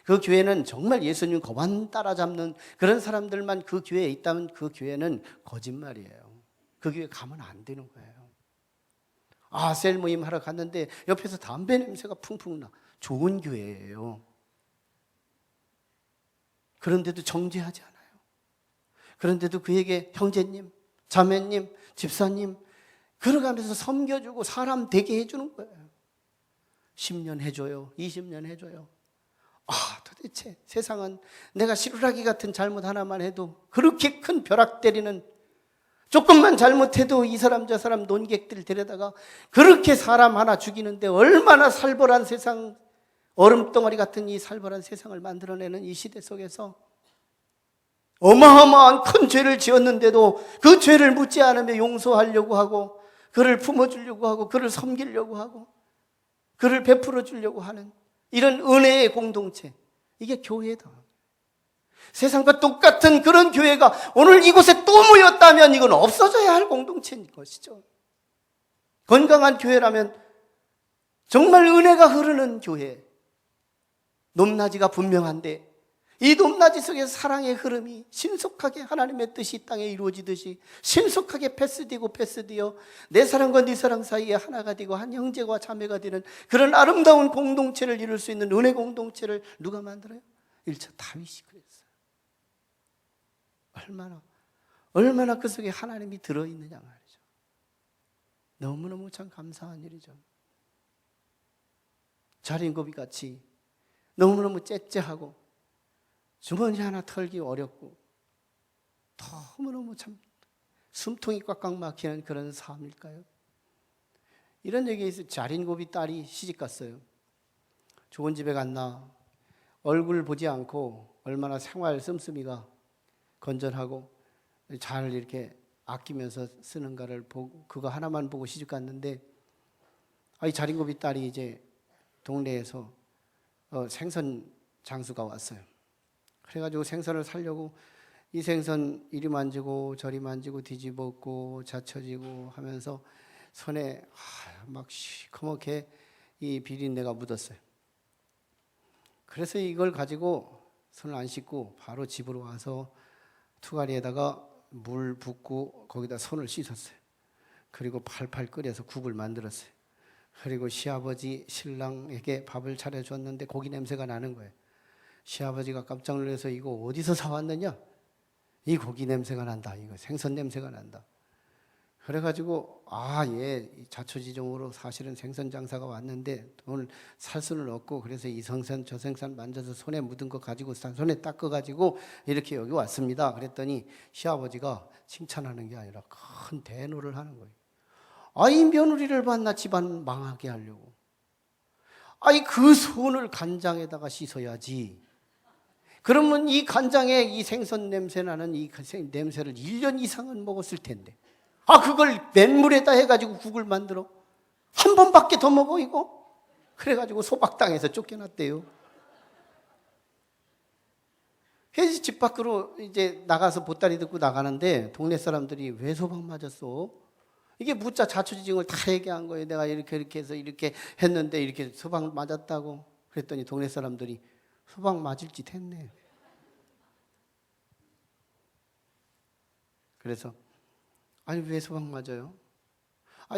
그 교회는 정말 예수님 고만 따라잡는 그런 사람들만 그 교회에 있다면 그 교회는 거짓말이에요. 그 교회 가면 안 되는 거예요. 아, 셀 모임 하러 갔는데 옆에서 담배 냄새가 풍풍 나. 좋은 교회예요. 그런데도 정죄하지 않아요. 그런데도 그에게 형제님, 자매님, 집사님 걸어가면서 섬겨주고 사람 되게 해주는 거예요. 10년 해줘요. 20년 해줘요. 아, 도대체 세상은 내가 시루라기 같은 잘못 하나만 해도 그렇게 큰 벼락 때리는, 조금만 잘못해도 이 사람 저 사람 논객들 데려다가 그렇게 사람 하나 죽이는데 얼마나 살벌한 세상, 얼음덩어리 같은 이 살벌한 세상을 만들어내는 이 시대 속에서 어마어마한 큰 죄를 지었는데도 그 죄를 묻지 않으며 용서하려고 하고 그를 품어주려고 하고 그를 섬기려고 하고 그를 베풀어 주려고 하는 이런 은혜의 공동체, 이게 교회다. 세상과 똑같은 그런 교회가 오늘 이곳에 또 모였다면 이건 없어져야 할 공동체인 것이죠. 건강한 교회라면 정말 은혜가 흐르는 교회, 높낮이가 분명한데 이 높낮이 속에서 사랑의 흐름이 신속하게 하나님의 뜻이 이 땅에 이루어지듯이 신속하게 패스되어 내 사랑과 네 사랑 사이에 하나가 되고 한 형제와 자매가 되는 그런 아름다운 공동체를 이룰 수 있는 은혜 공동체를 누가 만들어요? 1차 다윗이 그랬어요. 얼마나 그 속에 하나님이 들어있느냐 말이죠. 너무너무 참 감사한 일이죠. 자린고비 같이 너무너무 째째하고 주머니 하나 털기 어렵고 너무너무 참 숨통이 꽉꽉 막히는 그런 삶일까요? 이런 얘기에 있어요. 자린고비 딸이 시집갔어요. 좋은 집에 갔나 얼굴 보지 않고 얼마나 생활 씀씀이가 건전하고 잘 이렇게 아끼면서 쓰는가를 보고 그거 하나만 보고 시집갔는데, 이 자린고비 딸이 이제 동네에서 생선 장수가 왔어요. 그래가지고 생선을 사려고 이 생선 이리 만지고 저리 만지고 뒤집었고 자쳐지고 하면서 손에 막 시커멓게 이 비린내가 묻었어요. 그래서 이걸 가지고 손을 안 씻고 바로 집으로 와서 투가리에다가 물 붓고 거기다 손을 씻었어요. 그리고 팔팔 끓여서 국을 만들었어요. 그리고 시아버지 신랑에게 밥을 차려줬는데 고기 냄새가 나는 거예요. 시아버지가 깜짝 놀라서 이거 어디서 사왔느냐? 이 고기 냄새가 난다. 이거 생선 냄새가 난다. 그래가지고 얘 자초지종으로 사실은 생선 장사가 왔는데 오늘 살 수는 없고 그래서 이 생선 저 생선 만져서 손에 묻은 거 가지고 손에 닦아가지고 이렇게 여기 왔습니다. 그랬더니 시아버지가 칭찬하는 게 아니라 큰 대노를 하는 거예요. 이 며느리를 봤나 집안 망하게 하려고. 그 손을 간장에다가 씻어야지. 그러면 이 간장에 이 생선 냄새 나는 이 냄새를 1년 이상은 먹었을 텐데. 그걸 맨물에다 해가지고 국을 만들어? 한 번밖에 더 먹어, 이거? 그래가지고 소박당해서 쫓겨났대요. 그래서 집 밖으로 이제 나가서 보따리 듣고 나가는데 동네 사람들이 왜 소박 맞았어? 이게 묻자 자초지종을 다 얘기한 거예요. 내가 이렇게 해서 이렇게 했는데 이렇게 소박 맞았다고. 그랬더니 동네 사람들이 소박 맞을 짓 했네. 그래서 왜 소박 맞아요?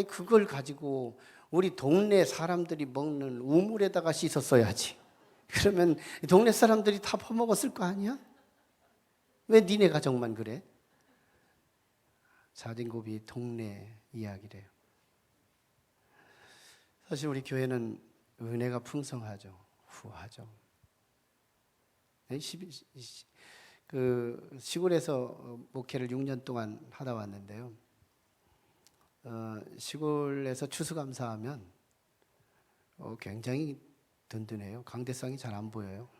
그걸 가지고 우리 동네 사람들이 먹는 우물에다가 씻었어야지. 그러면 동네 사람들이 다 퍼먹었을 거 아니야? 왜 니네 가정만 그래? 자린고비 동네 이야기래요. 사실 우리 교회는 은혜가 풍성하죠. 후하죠. 시골에서 목회를 6년 동안 하다 왔는데요. 시골에서 추수감사하면 굉장히 든든해요. 강대상이 잘 안 보여요.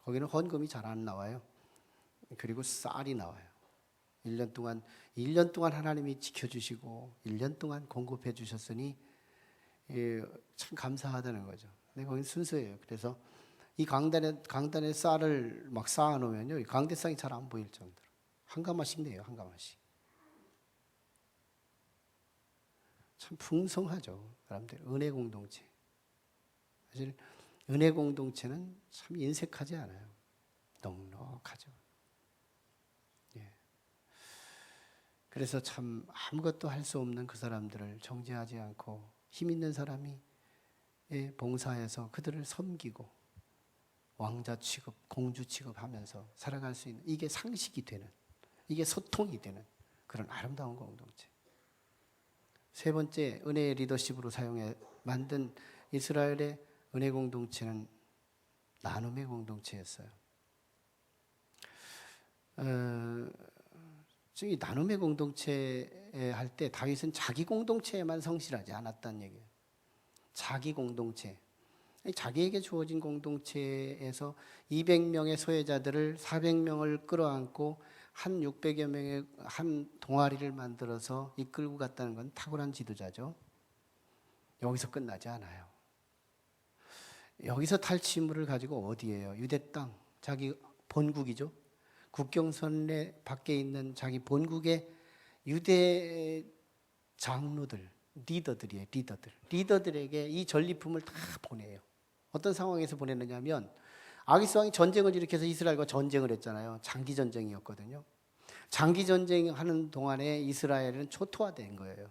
거기는 헌금이 잘 안 나와요. 그리고 쌀이 나와요. 1년 동안 하나님이 지켜주시고 1년 동안 공급해 주셨으니 참 감사하다는 거죠. 근데 거기는 순수해요. 그래서 이 강단에 쌀을 막 쌓아놓으면요, 강대상이 잘 안 보일 정도로 한 가마씩 내요. 한 가마씩. 참 풍성하죠. 사람들 은혜 공동체. 사실 은혜 공동체는 참 인색하지 않아요. 넉넉하죠. 예. 그래서 참 아무것도 할 수 없는 그 사람들을 정죄하지 않고 힘 있는 사람이 봉사해서 그들을 섬기고 왕자 취급, 공주 취급하면서 살아갈 수 있는, 이게 상식이 되는, 이게 소통이 되는 그런 아름다운 공동체. 세 번째, 은혜의 리더십으로 사용해 만든 이스라엘의 은혜 공동체는 나눔의 공동체였어요. 이 나눔의 공동체 할 때 다윗은 자기 공동체에만 성실하지 않았다는 얘기예요. 자기 공동체, 자기에게 주어진 공동체에서 200명의 소외자들을 400명을 끌어안고 한 600여 명의 한 동아리를 만들어서 이끌고 갔다는 건 탁월한 지도자죠. 여기서 끝나지 않아요. 여기서 탈취물을 가지고 어디에요? 유대 땅, 자기 본국이죠. 국경선례 밖에 있는 자기 본국의 유대 장로들, 리더들이에요. 리더들에게 이 전리품을 다 보내요. 어떤 상황에서 보냈느냐면 아기스 왕이 전쟁을 일으켜서 이스라엘과 전쟁을 했잖아요. 장기 전쟁이었거든요. 장기 전쟁하는 동안에 이스라엘은 초토화된 거예요.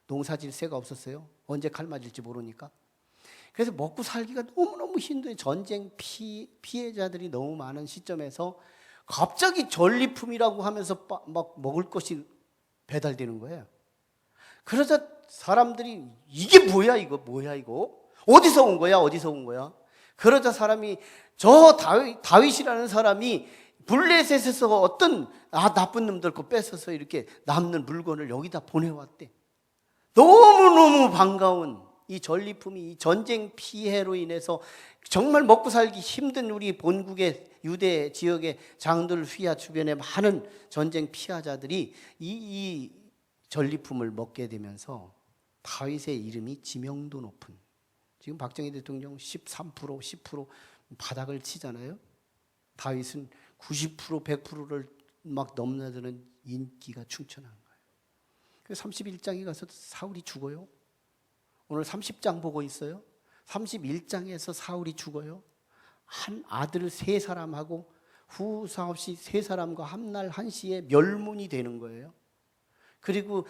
농사질 새가 없었어요. 언제 칼 맞을지 모르니까. 그래서 먹고 살기가 너무너무 힘든 전쟁 피해자들이 너무 많은 시점에서 갑자기 전리품이라고 하면서 막 먹을 것이 배달되는 거예요. 그러자 사람들이 이게 뭐야 이거 어디서 온 거야? 그러자 사람이 저 다윗이라는 사람이 블레셋에서 어떤 나쁜 놈들 거 뺏어서 이렇게 남는 물건을 여기다 보내왔대. 너무너무 반가운 이 전리품이 이 전쟁 피해로 인해서 정말 먹고 살기 힘든 우리 본국의 유대 지역의 장들 휘하 주변의 많은 전쟁 피해자들이 이 전리품을 먹게 되면서 다윗의 이름이 지명도 높은, 지금 박정희 대통령 13%, 10% 바닥을 치잖아요. 다윗은 90%, 100%를 막 넘나드는 인기가 충천한 거예요. 그래서 31장에 가서 사울이 죽어요. 오늘 30장 보고 있어요. 31장에서 사울이 죽어요. 한 아들 3사람하고 후사 없이 3사람과 한날 한시에 멸문이 되는 거예요. 그리고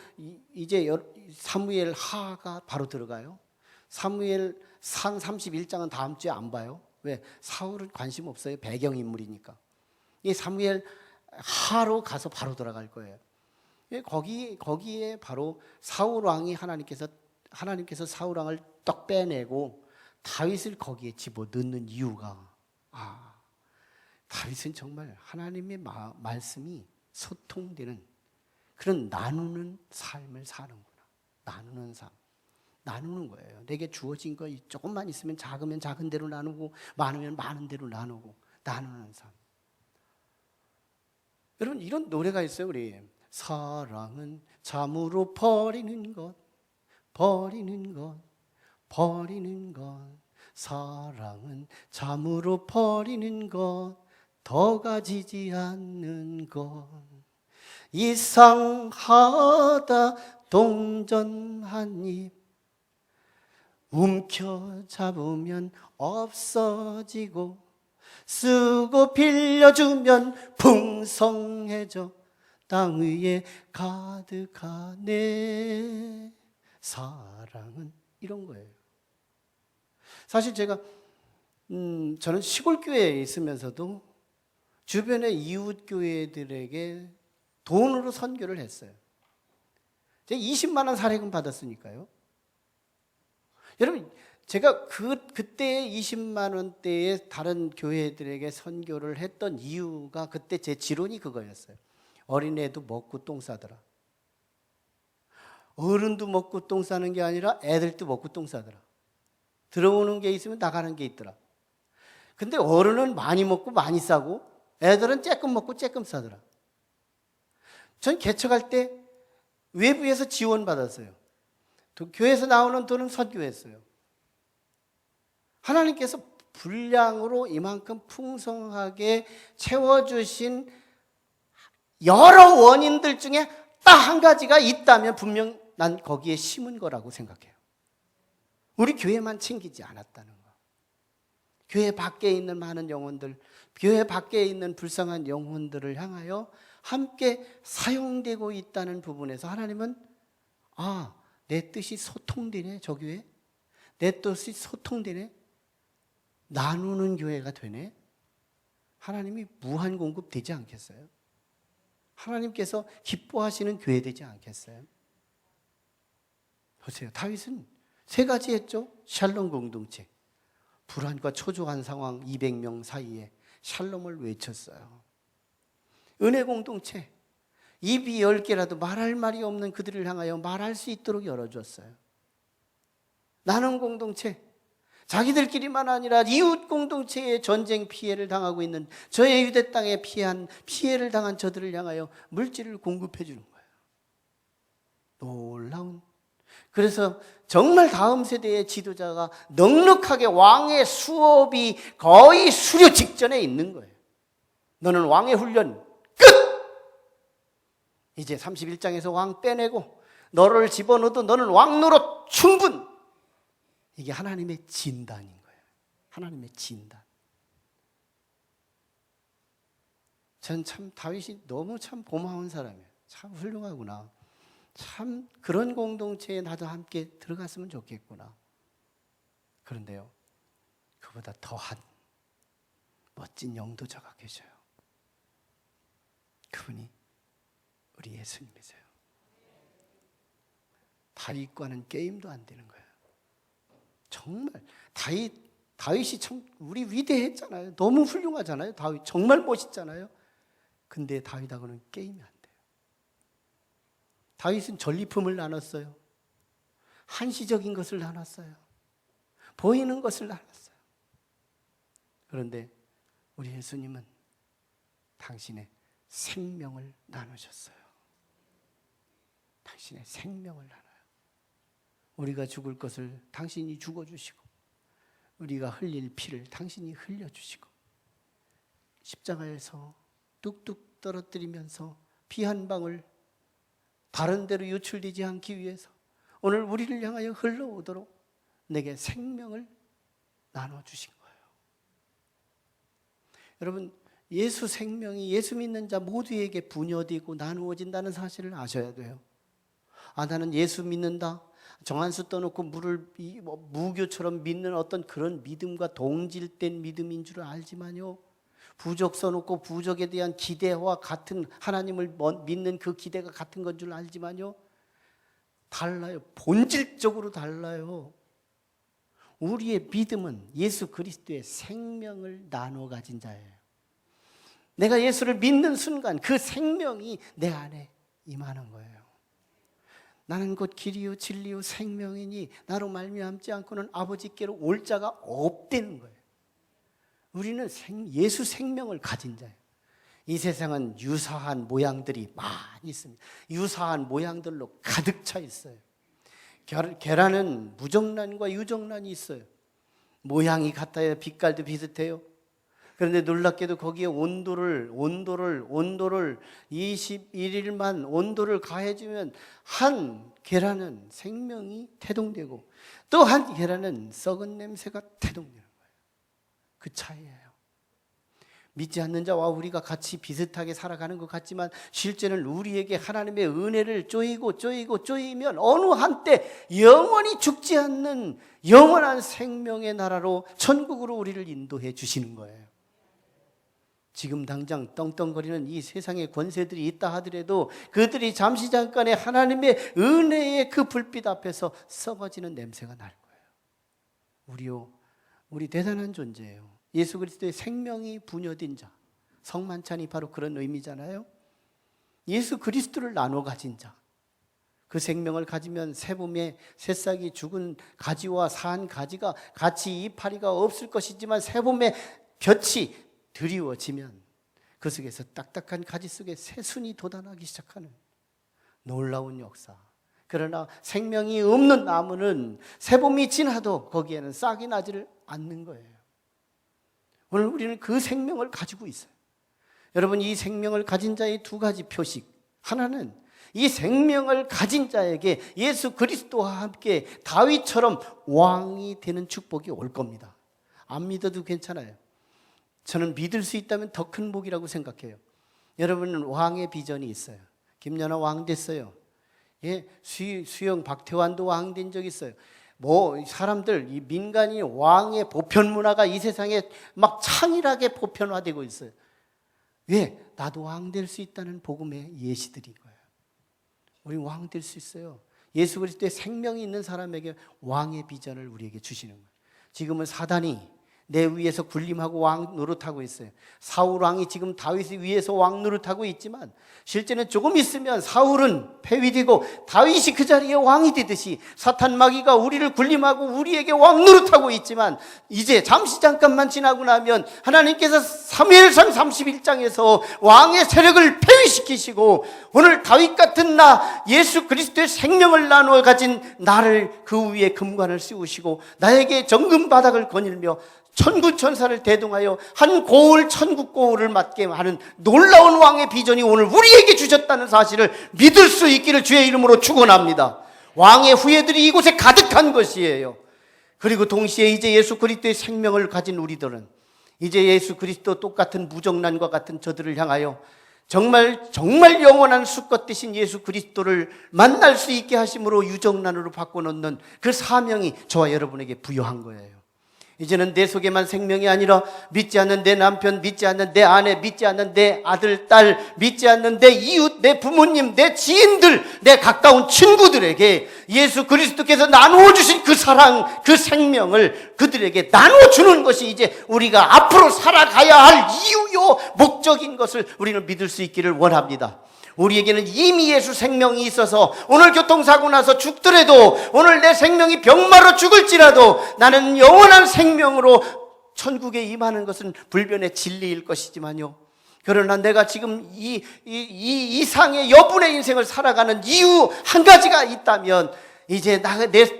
이제 사무엘 하가 바로 들어가요. 사무엘 상 31장은 다음 주에 안 봐요. 왜? 사울은 관심 없어요. 배경인물이니까. 이 사무엘 하로 가서 바로 들어갈 거예요. 거기에 바로 사울 왕이 하나님께서 사울 왕을 떡 빼내고 다윗을 거기에 집어넣는 이유가, 다윗은 정말 하나님의 말씀이 소통되는 그런 나누는 삶을 사는구나. 나누는 삶. 나누는 거예요. 내게 주어진 거 조금만 있으면 작으면 작은 대로 나누고 많으면 많은 대로 나누고 나누는 삶. 여러분, 이런 노래가 있어요. 우리 사랑은 참으로 버리는 것, 버리는 것, 버리는 것. 사랑은 참으로 버리는 것, 더 가지지 않는 것. 이상하다 동전 한 입, 움켜잡으면 없어지고 쓰고 빌려주면 풍성해져 땅 위에 가득하네. 사랑은 이런 거예요. 사실 제가 저는 시골 교회에 있으면서도 주변의 이웃 교회들에게 돈으로 선교를 했어요. 제가 20만 원 사례금 받았으니까요. 여러분, 제가 그때 20만 원대의 다른 교회들에게 선교를 했던 이유가, 그때 제 지론이 그거였어요. 어린애도 먹고 똥 싸더라. 어른도 먹고 똥 싸는 게 아니라 애들도 먹고 똥 싸더라. 들어오는 게 있으면 나가는 게 있더라. 근데 어른은 많이 먹고 많이 싸고 애들은 쬐끔 먹고 쬐끔 싸더라. 전 개척할 때 외부에서 지원 받았어요. 교회에서 나오는 돈은 선교했어요. 하나님께서 분량으로 이만큼 풍성하게 채워주신 여러 원인들 중에 딱 한 가지가 있다면 분명 난 거기에 심은 거라고 생각해요. 우리 교회만 챙기지 않았다는 거. 교회 밖에 있는 많은 영혼들, 교회 밖에 있는 불쌍한 영혼들을 향하여 함께 사용되고 있다는 부분에서 하나님은 내 뜻이 소통되네, 저 교회. 내 뜻이 소통되네. 나누는 교회가 되네. 하나님이 무한 공급되지 않겠어요? 하나님께서 기뻐하시는 교회 되지 않겠어요? 보세요. 다윗은 3가지 했죠. 샬롬 공동체. 불안과 초조한 상황 200명 사이에 샬롬을 외쳤어요. 은혜 공동체. 입이 10개라도 말할 말이 없는 그들을 향하여 말할 수 있도록 열어줬어요. 나눔 공동체. 자기들끼리만 아니라 이웃 공동체의 전쟁 피해를 당하고 있는 저의 유대 땅에 피해를 당한 저들을 향하여 물질을 공급해 주는 거예요. 놀라운. 그래서 정말 다음 세대의 지도자가 넉넉하게 왕의 수업이 거의 수료 직전에 있는 거예요. 너는 왕의 훈련 끝! 이제 31장에서 왕 빼내고 너를 집어넣어도 너는 왕 노릇 충분! 이게 하나님의 진단인 거예요. 하나님의 진단. 전 참 다윗이 너무 참 고마운 사람이에요. 참 훌륭하구나. 참 그런 공동체에 나도 함께 들어갔으면 좋겠구나. 그런데요, 그보다 더한 멋진 영도자가 계셔요. 그분이 우리 예수님이세요. 다윗과는 게임도 안 되는 거예요. 정말 다윗이 참 우리 위대했잖아요. 너무 훌륭하잖아요. 다윗 정말 멋있잖아요. 근데 다윗하고는 게임이 안 돼요. 다윗은 전리품을 나눴어요. 한시적인 것을 나눴어요. 보이는 것을 나눴어요. 그런데 우리 예수님은 당신의 생명을 나누셨어요. 당신의 생명을 나눠요. 우리가 죽을 것을 당신이 죽어주시고 우리가 흘릴 피를 당신이 흘려주시고 십자가에서 뚝뚝 떨어뜨리면서 피 한 방울 다른 데로 유출되지 않기 위해서 오늘 우리를 향하여 흘러오도록 내게 생명을 나눠주신 거예요. 여러분, 예수 생명이 예수 믿는 자 모두에게 분여되고 나누어진다는 사실을 아셔야 돼요. 나는 예수 믿는다. 정한수 떠놓고 물을 무교처럼 믿는 어떤 그런 믿음과 동질된 믿음인 줄 알지만요, 부적 써놓고 부적에 대한 기대와 같은 하나님을 믿는 그 기대가 같은 건 줄 알지만요, 달라요. 본질적으로 달라요. 우리의 믿음은 예수 그리스도의 생명을 나눠 가진 자예요. 내가 예수를 믿는 순간 그 생명이 내 안에 임하는 거예요. 나는 곧 길이요 진리요 생명이니 나로 말미암지 않고는 아버지께로 올 자가 없다는 거예요. 우리는 예수 생명을 가진 자예요. 이 세상은 유사한 모양들이 많이 있습니다. 유사한 모양들로 가득 차 있어요. 계란은 무정란과 유정란이 있어요. 모양이 같아요. 빛깔도 비슷해요. 그런데 놀랍게도 거기에 온도를 21일만 온도를 가해주면 한 계란은 생명이 태동되고 또 한 계란은 썩은 냄새가 태동되는 거예요. 그 차이예요. 믿지 않는 자와 우리가 같이 비슷하게 살아가는 것 같지만 실제는 우리에게 하나님의 은혜를 쪼이면 어느 한때 영원히 죽지 않는 영원한 생명의 나라로 천국으로 우리를 인도해 주시는 거예요. 지금 당장 떵떵거리는 이 세상의 권세들이 있다 하더라도 그들이 잠시 잠깐의 하나님의 은혜의 그 불빛 앞에서 썩어지는 냄새가 날 거예요. 우리 대단한 존재예요. 예수 그리스도의 생명이 분여된 자, 성만찬이 바로 그런 의미잖아요. 예수 그리스도를 나눠 가진 자, 그 생명을 가지면 새봄에 새싹이 죽은 가지와 산 가지가 같이 이파리가 없을 것이지만 새봄에 볕이 드리워지면 그 속에서 딱딱한 가지 속에 새순이 돋아나기 시작하는 놀라운 역사. 그러나 생명이 없는 나무는 새봄이 지나도 거기에는 싹이 나지를 않는 거예요. 오늘 우리는 그 생명을 가지고 있어요. 여러분, 이 생명을 가진 자의 2가지 표식. 하나는 이 생명을 가진 자에게 예수 그리스도와 함께 다윗처럼 왕이 되는 축복이 올 겁니다. 안 믿어도 괜찮아요. 저는 믿을 수 있다면 더 큰 복이라고 생각해요. 여러분은 왕의 비전이 있어요. 김연아 왕 됐어요. 예, 수영 박태환도 왕 된 적 있어요. 뭐 사람들, 이 민간이 왕의 보편 문화가 이 세상에 막 창일하게 보편화되고 있어요. 왜? 나도 왕 될 수 있다는 복음의 예시들인 거예요. 우리 왕 될 수 있어요. 예수 그리스도의 생명이 있는 사람에게 왕의 비전을 우리에게 주시는 거예요. 지금은 사단이 내 위에서 군림하고 왕 노릇하고 있어요. 사울 왕이 지금 다윗 위에서 왕 노릇하고 있지만 실제는 조금 있으면 사울은 폐위되고 다윗이 그 자리에 왕이 되듯이 사탄 마귀가 우리를 군림하고 우리에게 왕 노릇하고 있지만 이제 잠깐만 지나고 나면 하나님께서 사무엘상 31장에서 왕의 세력을 폐위시키시고 오늘 다윗 같은 나 예수 그리스도의 생명을 나누어 가진 나를 그 위에 금관을 씌우시고 나에게 정금 바닥을 거닐며 천군천사를 대동하여 한 고을 천국 고을을 맡게 하는 놀라운 왕의 비전이 오늘 우리에게 주셨다는 사실을 믿을 수 있기를 주의 이름으로 축원합니다. 왕의 후예들이 이곳에 가득한 것이에요. 그리고 동시에 이제 예수 그리스도의 생명을 가진 우리들은 이제 예수 그리스도 똑같은 무정란과 같은 저들을 향하여 정말 영원한 수컷 되신 예수 그리스도를 만날 수 있게 하심으로 유정란으로 바꿔놓는 그 사명이 저와 여러분에게 부여한 거예요. 이제는 내 속에만 생명이 아니라 믿지 않는 내 남편, 믿지 않는 내 아내, 믿지 않는 내 아들, 딸, 믿지 않는 내 이웃, 내 부모님, 내 지인들, 내 가까운 친구들에게 예수 그리스도께서 나누어 주신 그 사랑, 그 생명을 그들에게 나누어 주는 것이 이제 우리가 앞으로 살아가야 할 이유요 목적인 것을 우리는 믿을 수 있기를 원합니다. 우리에게는 이미 예수 생명이 있어서 오늘 교통사고 나서 죽더라도 오늘 내 생명이 병마로 죽을지라도 나는 영원한 생명으로 천국에 임하는 것은 불변의 진리일 것이지만요, 그러나 내가 지금 이 상의 여분의 인생을 살아가는 이유 한 가지가 있다면 이제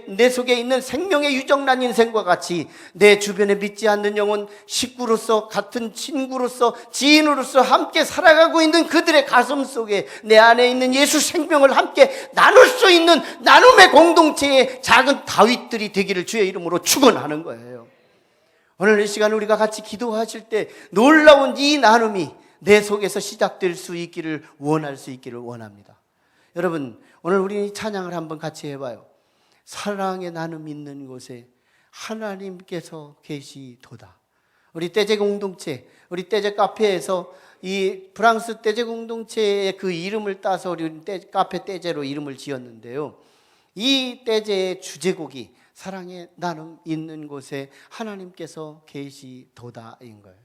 내 속에 있는 생명의 유정란 인생과 같이 내 주변에 믿지 않는 영혼, 식구로서, 같은 친구로서, 지인으로서 함께 살아가고 있는 그들의 가슴 속에 내 안에 있는 예수 생명을 함께 나눌 수 있는 나눔의 공동체의 작은 다윗들이 되기를 주의 이름으로 축원하는 거예요. 오늘 이 시간 우리가 같이 기도하실 때 놀라운 이 나눔이 내 속에서 시작될 수 있기를 원할 수 있기를 원합니다. 여러분, 오늘 우리 찬양을 한번 같이 해봐요. 사랑의 나눔 있는 곳에 하나님께서 계시도다. 우리 떼제 공동체, 우리 떼제 카페에서 이 프랑스 떼제 공동체의 그 이름을 따서 우리 카페 떼제로 이름을 지었는데요, 이 떼제의 주제곡이 사랑의 나눔 있는 곳에 하나님께서 계시도다인 거예요.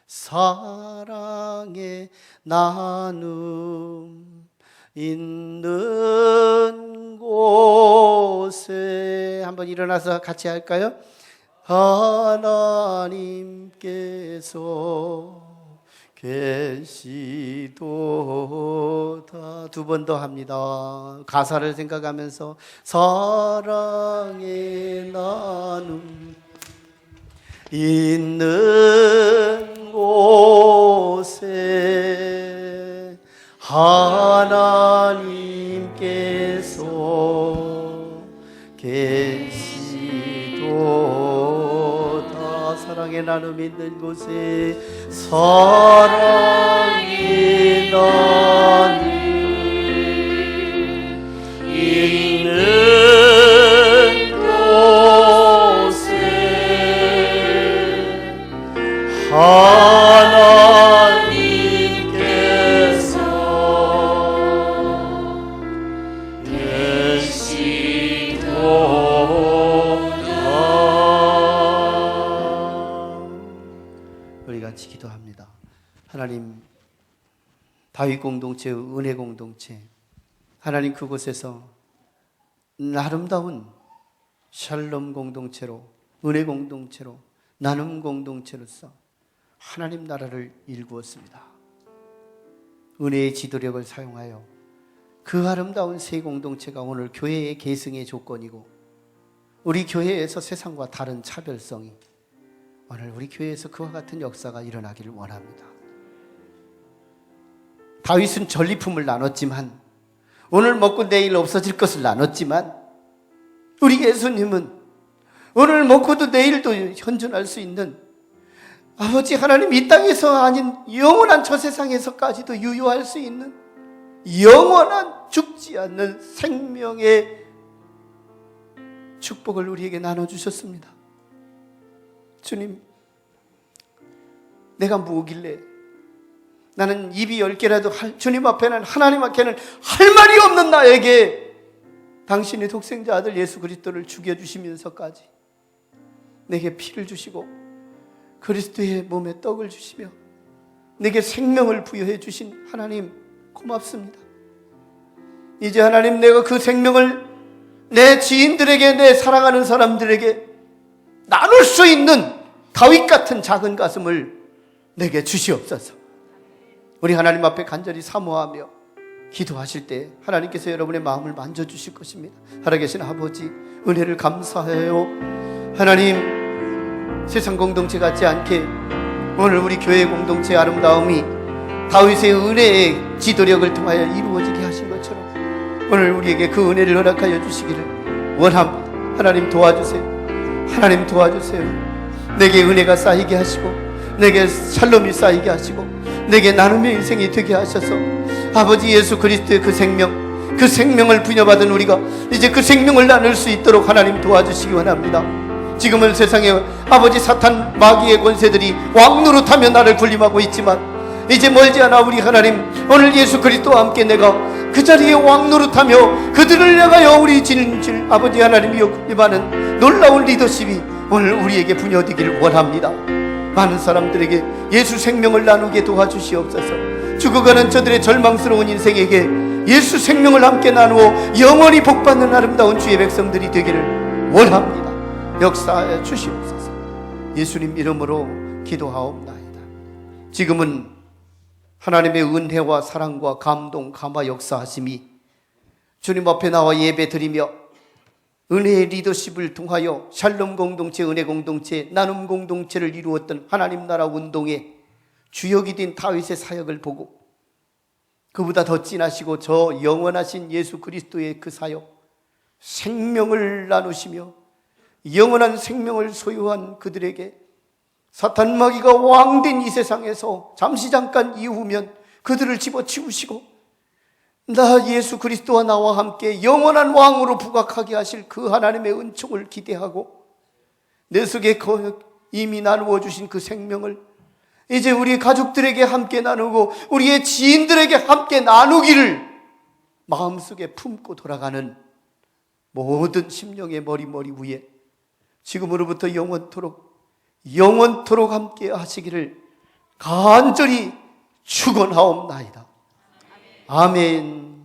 사랑의 나눔 있는 곳에 한번 일어나서 같이 할까요? 하나님께서 계시도다. 두 번 더 합니다. 가사를 생각하면서 사랑의 나눔 있는 곳에 하나님께서 계시도다. 사랑의 나눔 있는 곳에 사랑의 나눔 있는 곳에 하나님께서 계시도다. 우리 같이 기도합니다. 하나님, 다윗 공동체, 은혜 공동체, 하나님 그곳에서 아름다운 샬롬 공동체로, 은혜 공동체로, 나눔 공동체로서 하나님 나라를 일구었습니다. 은혜의 지도력을 사용하여 그 아름다운 새 공동체가 오늘 교회의 계승의 조건이고, 우리 교회에서 세상과 다른 차별성이 오늘 우리 교회에서 그와 같은 역사가 일어나기를 원합니다. 다윗은 전리품을 나눴지만, 오늘 먹고 내일 없어질 것을 나눴지만, 우리 예수님은 오늘 먹고도 내일도 현존할 수 있는 아버지 하나님, 이 땅에서 아닌 영원한 저 세상에서까지도 유효할 수 있는 영원한 죽지 않는 생명의 축복을 우리에게 나눠주셨습니다. 주님, 내가 뭐길래 나는 입이 10개라도 주님 앞에는, 하나님 앞에는 할 말이 없는 나에게 당신의 독생자 아들 예수 그리스도를 죽여주시면서까지 내게 피를 주시고 그리스도의 몸에 떡을 주시며 내게 생명을 부여해 주신 하나님, 고맙습니다. 이제 하나님, 내가 그 생명을 내 지인들에게, 내 사랑하는 사람들에게 나눌 수 있는 다윗 같은 작은 가슴을 내게 주시옵소서. 우리 하나님 앞에 간절히 사모하며 기도하실 때 하나님께서 여러분의 마음을 만져주실 것입니다. 살아계신 아버지, 은혜를 감사해요. 하나님, 세상 공동체 같지 않게 오늘 우리 교회 공동체의 아름다움이 다윗의 은혜의 지도력을 통하여 이루어지게 하신 것처럼 오늘 우리에게 그 은혜를 허락하여 주시기를 원합니다. 하나님 도와주세요. 하나님 도와주세요. 내게 은혜가 쌓이게 하시고 내게 샬롬이 쌓이게 하시고 내게 나눔의 인생이 되게 하셔서 아버지 예수 그리스도의 그 생명을 부여받은 우리가 이제 그 생명을 나눌 수 있도록 하나님 도와주시기 원합니다. 지금은 세상에 아버지 사탄 마귀의 권세들이 왕노릇하며 나를 군림하고 있지만 이제 멀지 않아 우리 하나님, 오늘 예수 그리스도와 함께 내가 그 자리에 왕노릇하며 그들을 향하여 우리 진실 아버지 하나님이 요구하는 놀라운 리더십이 오늘 우리에게 부여되기를 원합니다. 많은 사람들에게 예수 생명을 나누게 도와주시옵소서. 죽어가는 저들의 절망스러운 인생에게 예수 생명을 함께 나누어 영원히 복받는 아름다운 주의 백성들이 되기를 원합니다. 역사하여 주시옵소서. 예수님 이름으로 기도하옵나이다. 지금은 하나님의 은혜와 사랑과 감동, 감화 역사하심이 주님 앞에 나와 예배 드리며 은혜의 리더십을 통하여 샬롬 공동체, 은혜 공동체, 나눔 공동체를 이루었던 하나님 나라 운동의 주역이 된 다윗의 사역을 보고 그보다 더 진하시고 저 영원하신 예수 그리스도의 그 사역, 생명을 나누시며 영원한 생명을 소유한 그들에게 사탄 마귀가 왕된 이 세상에서 잠시 잠깐 이후면 그들을 집어치우시고 나 예수 그리스도와 나와 함께 영원한 왕으로 부각하게 하실 그 하나님의 은총을 기대하고 내 속에 이미 나누어 주신 그 생명을 이제 우리 가족들에게 함께 나누고 우리의 지인들에게 함께 나누기를 마음속에 품고 돌아가는 모든 심령의 머리 위에 지금으로부터 영원토록 함께 하시기를 간절히 축원하옵나이다. 아멘.